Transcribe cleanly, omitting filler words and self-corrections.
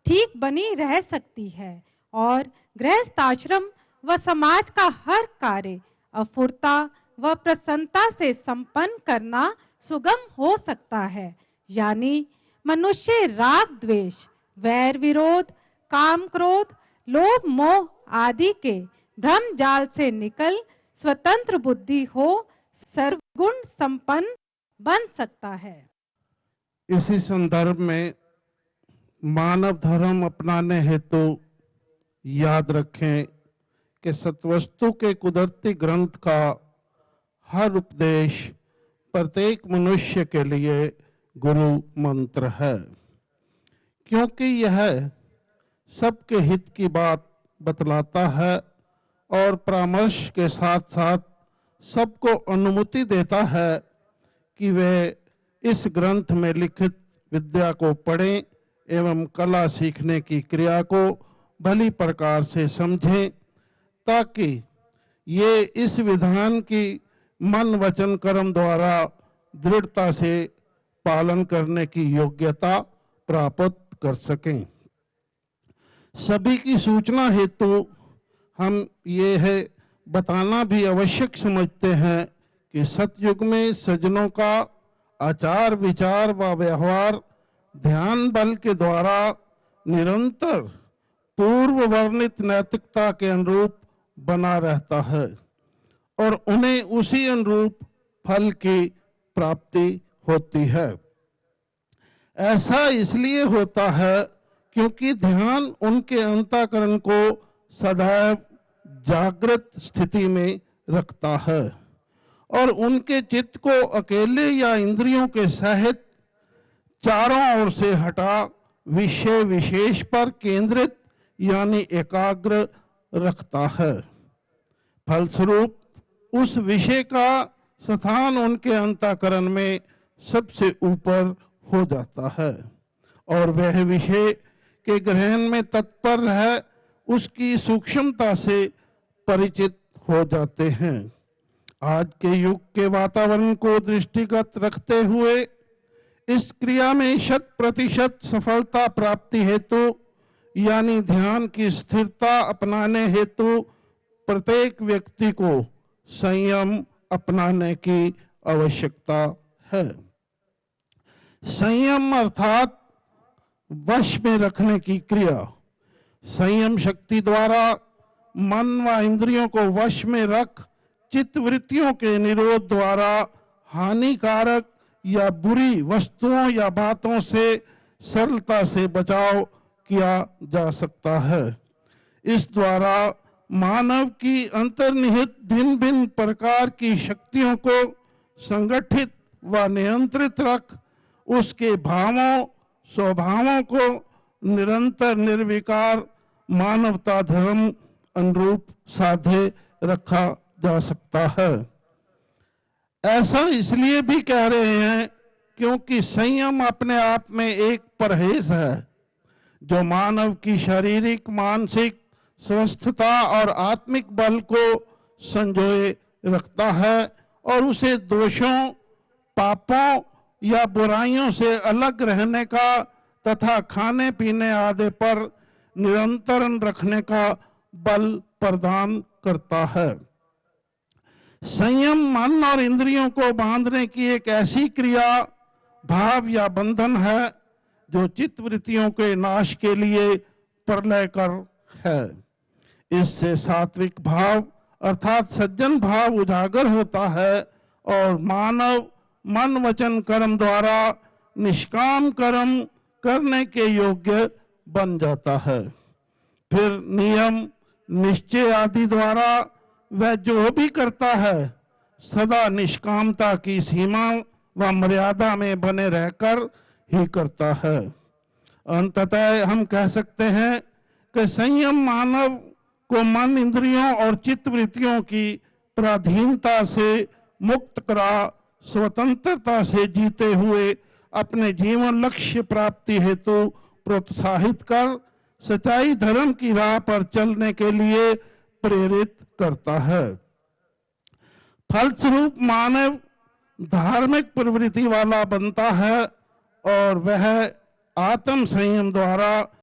ठीक बनी रह सकती है और गृहस्थ आश्रम व समाज का हर कार्य अफुर्ता व प्रसन्नता से संपन्न करना सुगम हो सकता है। यानी मनुष्य राग द्वेष, वैर विरोध, काम क्रोध, लोभ मोह आदि के भ्रम जाल से निकल स्वतंत्र बुद्धि हो सर्वगुण संपन्न बन सकता है। इसी संदर्भ में मानव धर्म अपनाने हेतु याद रखें कि सत्वस्तु के कुदरती ग्रंथ का हर उपदेश प्रत्येक मनुष्य के लिए गुरु मंत्र है, क्योंकि यह सबके हित की बात बतलाता है और परामर्श के साथ साथ सबको अनुमति देता है कि वे इस ग्रंथ में लिखित विद्या को पढ़ें एवं कला सीखने की क्रिया को भली प्रकार से समझें, ताकि ये इस विधान की मन वचन कर्म द्वारा दृढ़ता से पालन करने की योग्यता प्राप्त कर सकें। सभी की सूचना हेतु हम ये है बताना भी आवश्यक समझते हैं कि सतयुग में सज्जनों का आचार विचार व व्यवहार ध्यान बल के द्वारा निरंतर पूर्व वर्णित नैतिकता के अनुरूप बना रहता है और उन्हें उसी अनुरूप फल की प्राप्ति होती है। ऐसा इसलिए होता है क्योंकि ध्यान उनके अंतःकरण को सदैव जागृत स्थिति में रखता है और उनके चित्त को अकेले या इंद्रियों के सहित चारों ओर से हटा विषय विशेष पर केंद्रित यानी एकाग्र रखता है। फलस्वरूप उस विषय का स्थान उनके अंतःकरण में सबसे ऊपर हो जाता है और वह विषय के ग्रहण में तत्पर है उसकी सूक्ष्मता से परिचित हो जाते हैं। आज के युग के वातावरण को दृष्टिगत रखते हुए इस क्रिया में 100% सफलता प्राप्ति हेतु यानी ध्यान की स्थिरता अपनाने हेतु प्रत्येक व्यक्ति को संयम अपनाने की आवश्यकता है। संयम अर्थात वश में रखने की क्रिया। संयम शक्ति द्वारा मन व इंद्रियों को वश में रख चित्त वृत्तियों के निरोध द्वारा हानिकारक या बुरी वस्तुओं या बातों से सरलता से बचाव किया जा सकता है। इस द्वारा मानव की अंतर्निहित भिन्न भिन्न प्रकार की शक्तियों को संगठित व नियंत्रित रख उसके भावों स्वभावों को निरंतर निर्विकार मानवता धर्म अनुरूप साधे रखा जा सकता है। ऐसा इसलिए भी कह रहे हैं क्योंकि संयम अपने आप में एक परहेज है जो मानव की शारीरिक मानसिक स्वस्थता और आत्मिक बल को संजोए रखता है और उसे दोषों पापों या बुराइयों से अलग रहने का तथा खाने पीने आदि पर निरंतरण रखने का बल प्रदान करता है। संयम मन और इंद्रियों को बांधने की एक ऐसी क्रिया भाव या बंधन है जो चित्त वृत्तियों के नाश के लिए प्रलयकर है। इससे सात्विक भाव अर्थात सज्जन भाव उजागर होता है और मानव मन वचन कर्म द्वारा निष्काम कर्म करने के योग्य बन जाता है। फिर नियम निश्चय आदि द्वारा वह जो भी करता है सदा निष्कामता की सीमा व मर्यादा में बने रहकर ही करता है। अंततः हम कह सकते हैं कि संयम मानव को मन इंद्रियों और चित्त वृत्तियों की पराधीनता से मुक्त करा स्वतंत्रता से जीते हुए अपने जीवन लक्ष्य प्राप्ति हेतु प्रोत्साहित कर सच्चाई धर्म की राह पर चलने के लिए प्रेरित करता है। फलस्वरूप मानव धार्मिक प्रवृत्ति वाला बनता है और वह आत्म संयम द्वारा